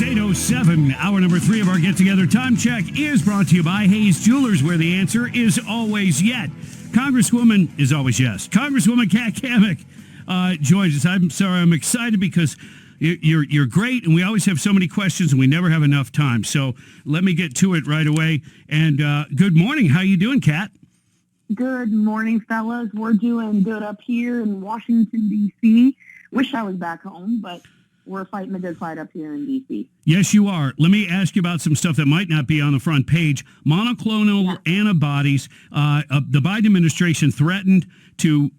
8:07. Hour number 3 of our get-together time check is brought to you by Hayes Jewelers, where the answer is always yet. Congresswoman is always yes. Congresswoman Kat Cammack joins us. I'm excited because you're great, and we always have so many questions, and we never have enough time. So let me get to it right away. And good morning. How you doing, Kat? Good morning, fellas. We're doing good up here in Washington, D.C. Wish I was back home, but we're fighting a good fight up here in D.C. Yes, you are. Let me ask you about some stuff that might not be on the front page. Monoclonal antibodies. The Biden administration threatened to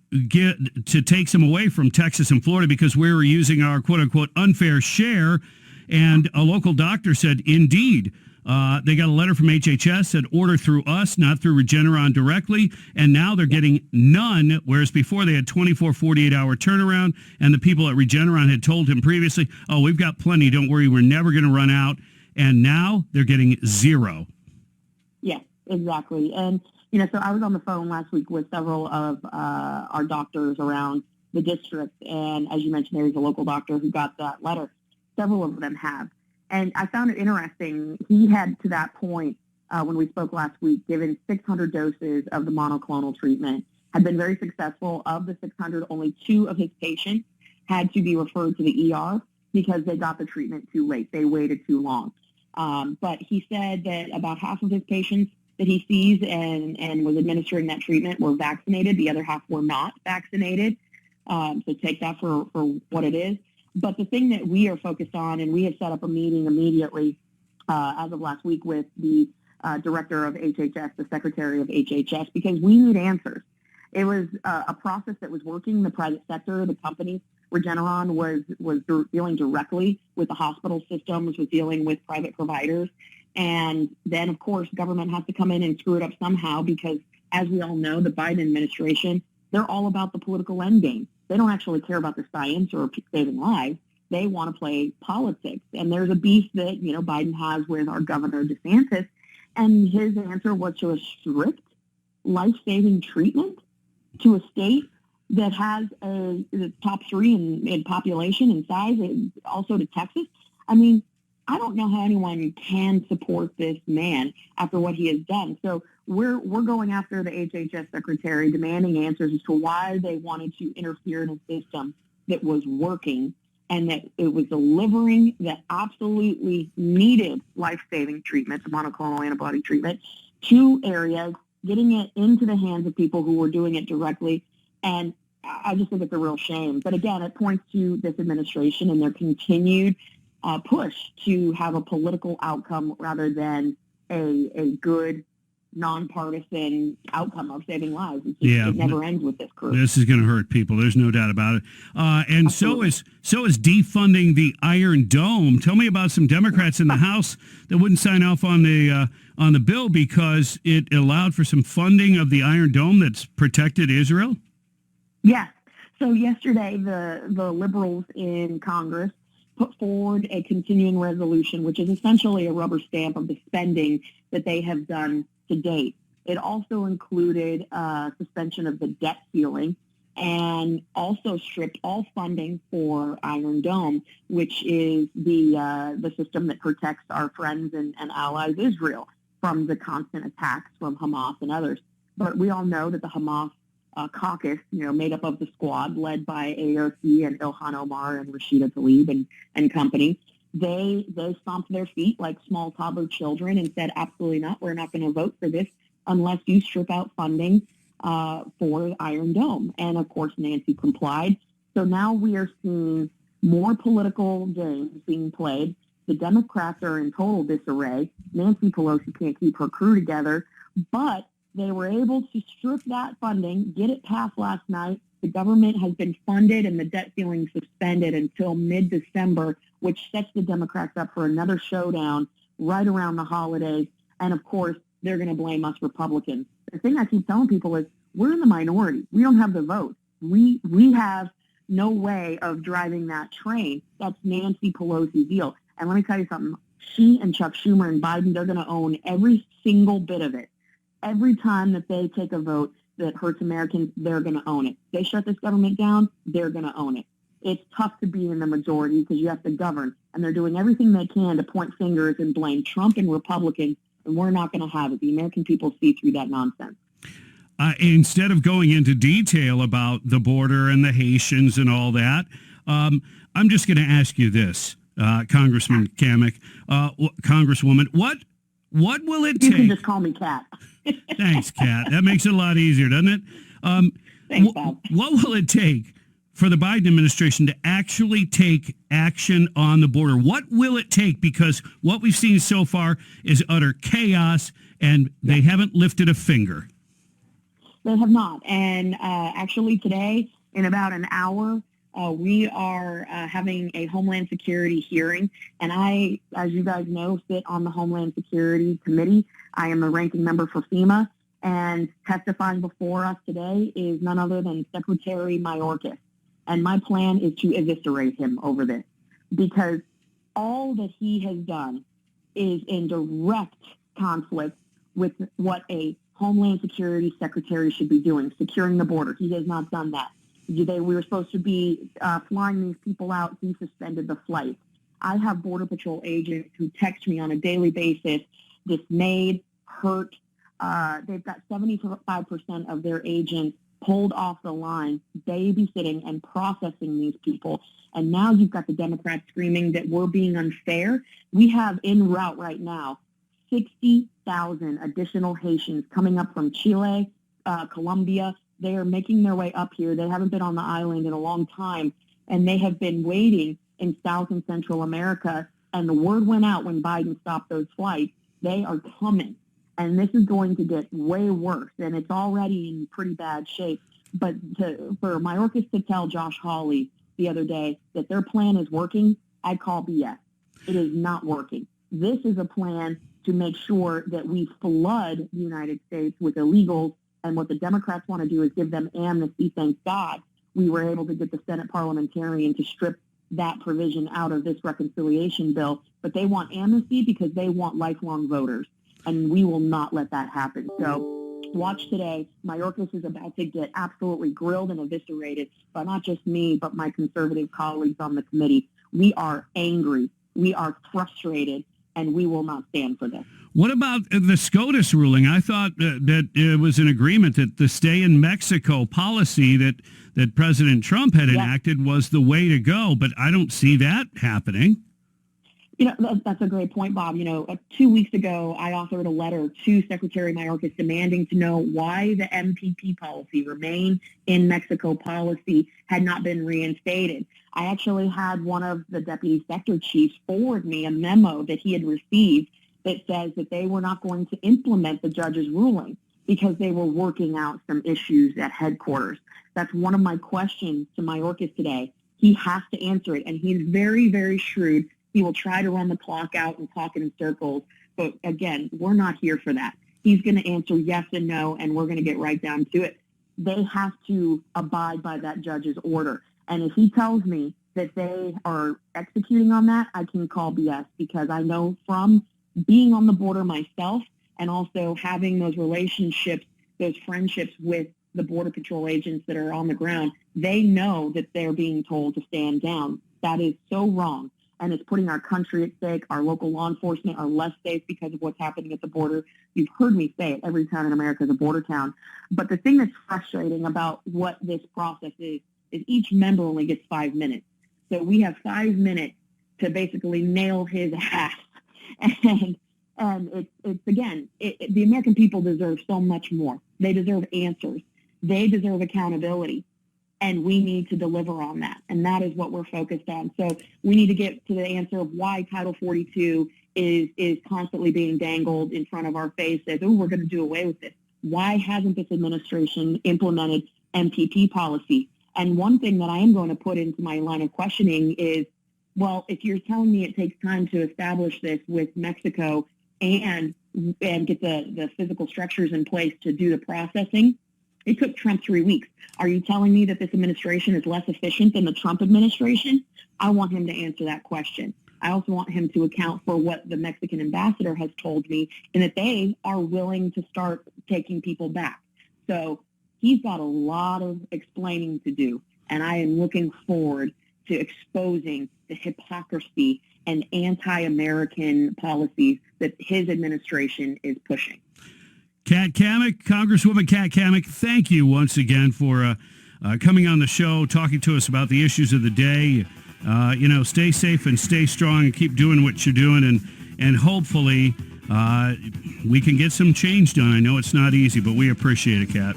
take some away from Texas and Florida because we were using our quote-unquote unfair share. And a local doctor said, indeed, they got a letter from HHS, said order through us, not through Regeneron directly, and now they're getting none, whereas before they had 24, 48-hour turnaround, and the people at Regeneron had told him previously, oh, we've got plenty, don't worry, we're never going to run out, and now they're getting zero. Yes, exactly. And, so I was on the phone last week with several of our doctors around the district, and as you mentioned, there's a local doctor who got that letter. Several of them have. And I found it interesting. He had, to that point, when we spoke last week, given 600 doses of the monoclonal treatment, had been very successful. Of the 600, only 2 of his patients had to be referred to the ER because they got the treatment too late. They waited too long. But he said that about half of his patients that he sees and was administering that treatment were vaccinated. The other half were not vaccinated. So take that for what it is. But the thing that we are focused on, and we have set up a meeting immediately as of last week with the director of HHS, the secretary of HHS, because we need answers. It was a process that was working. The private sector, the company, Regeneron, was dealing directly with the hospital systems, was dealing with private providers. And then, of course, government has to come in and screw it up somehow because, as we all know, the Biden administration, they're all about the political end game. They don't actually care about the science or saving lives. They want to play politics. And there's a beef that, Biden has with our Governor DeSantis. And his answer was to restrict life-saving treatment to a state that has the top 3 in population and size, and also to Texas. I mean, I don't know how anyone can support this man after what he has done. So we're going after the HHS secretary, demanding answers as to why they wanted to interfere in a system that was working and that it was delivering the absolutely needed life-saving treatment, the monoclonal antibody treatment, to areas, getting it into the hands of people who were doing it directly. And I just think it's a real shame. But again, it points to this administration and their continued push to have a political outcome rather than a good nonpartisan outcome of saving lives. It never ends with this crew. This is going to hurt people. There's no doubt about it. And Absolutely. so is defunding the Iron Dome. Tell me about some Democrats in the House that wouldn't sign off on the bill because it allowed for some funding of the Iron Dome that's protected Israel. Yes. So yesterday, the liberals in Congress put forward a continuing resolution, which is essentially a rubber stamp of the spending that they have done to date. It also included suspension of the debt ceiling and also stripped all funding for Iron Dome, which is the system that protects our friends and allies Israel from the constant attacks from Hamas and others. But we all know that the Hamas caucus, made up of the squad led by AOC and Ilhan Omar and Rashida Tlaib and company, they stomped their feet like small toddler children and said, absolutely not, we're not going to vote for this unless you strip out funding for Iron Dome. And of course, Nancy complied. So now we are seeing more political games being played. The Democrats are in total disarray. Nancy Pelosi can't keep her crew together, but they were able to strip that funding, get it passed last night. The government has been funded and the debt ceiling suspended until mid-December, which sets the Democrats up for another showdown right around the holidays. And, of course, they're going to blame us Republicans. The thing I keep telling people is we're in the minority. We don't have the vote. We have no way of driving that train. That's Nancy Pelosi's deal. And let me tell you something. She and Chuck Schumer and Biden, they're going to own every single bit of it. Every time that they take a vote that hurts Americans, they're going to own it. They shut this government down, they're going to own it. It's tough to be in the majority because you have to govern, and they're doing everything they can to point fingers and blame Trump and Republicans, and we're not going to have it. The American people see through that nonsense. Instead of going into detail about the border and the Haitians and all that, I'm just going to ask you this, Congressman Cammack, Congresswoman, what will it take? You can just call me Kat. Thanks, Kat. That makes it a lot easier, doesn't it? Thanks, Bob. What will it take for the Biden administration to actually take action on the border? What will it take? Because what we've seen so far is utter chaos, and they haven't lifted a finger. They have not. And actually today, in about an hour, we are having a Homeland Security hearing. And I, as you guys know, sit on the Homeland Security Committee. I am the ranking member for FEMA. And testifying before us today is none other than Secretary Mayorkas. And my plan is to eviscerate him over this, because all that he has done is in direct conflict with what a Homeland Security Secretary should be doing, securing the border. He has not done that. We were supposed to be flying these people out. He suspended the flight. I have Border Patrol agents who text me on a daily basis, dismayed, hurt. They've got 75% of their agents pulled off the line, babysitting and processing these people. And now you've got the Democrats screaming that we're being unfair. We have en route right now 60,000 additional Haitians coming up from Chile, Colombia. They are making their way up here. They haven't been on the island in a long time, and they have been waiting in South and Central America. And the word went out when Biden stopped those flights. They are coming. And this is going to get way worse, and it's already in pretty bad shape. But for Mayorkas to tell Josh Hawley the other day that their plan is working, I call BS. It is not working. This is a plan to make sure that we flood the United States with illegals, and what the Democrats want to do is give them amnesty. Thank God we were able to get the Senate parliamentarian to strip that provision out of this reconciliation bill. But they want amnesty because they want lifelong voters. And we will not let that happen. So watch today. Mayorkas is about to get absolutely grilled and eviscerated by not just me, but my conservative colleagues on the committee. We are angry. We are frustrated, and we will not stand for this. What about the SCOTUS ruling? I thought that it was an agreement that the stay in Mexico policy that President Trump had enacted was the way to go, but I don't see that happening. You know, that's a great point, Bob. You know, 2 weeks ago, I authored a letter to Secretary Mayorkas demanding to know why the MPP policy, Remain in Mexico policy, had not been reinstated. I actually had one of the deputy sector chiefs forward me a memo that he had received that says that they were not going to implement the judge's ruling because they were working out some issues at headquarters. That's one of my questions to Mayorkas today. He has to answer it, and he's very, very shrewd. He will try to run the clock out and talk in circles. But again, we're not here for that. He's going to answer yes and no, and we're going to get right down to it. They have to abide by that judge's order. And if he tells me that they are executing on that, I can call BS, because I know from being on the border myself and also having those relationships, those friendships with the Border Patrol agents that are on the ground, they know that they're being told to stand down. That is so wrong. And it's putting our country at stake. Our local law enforcement are less safe because of what's happening at the border. You've heard me say it. Every town in America is a border town. But the thing that's frustrating about what this process is each member only gets 5 minutes. So we have 5 minutes to basically nail his ass. And it's again, the American people deserve so much more. They deserve answers. They deserve accountability. And we need to deliver on that. And that is what we're focused on. So we need to get to the answer of why Title 42 is constantly being dangled in front of our face as, oh, we're going to do away with this. Why hasn't this administration implemented MPP policy? And one thing that I am going to put into my line of questioning is, well, if you're telling me it takes time to establish this with Mexico and get the physical structures in place to do the processing, it took Trump 3 weeks. Are you telling me that this administration is less efficient than the Trump administration? I want him to answer that question. I also want him to account for what the Mexican ambassador has told me, and that they are willing to start taking people back. So he's got a lot of explaining to do, and I am looking forward to exposing the hypocrisy and anti-American policies that his administration is pushing. Kat Cammack, Congresswoman Kat Cammack, thank you once again for coming on the show, talking to us about the issues of the day. Stay safe and stay strong and keep doing what you're doing, and hopefully we can get some change done. I know it's not easy, but we appreciate it, Kat.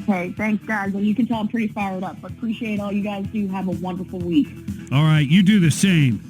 Hey, thanks, guys. And you can tell I'm pretty fired up. Appreciate all you guys do. Have a wonderful week. All right, you do the same.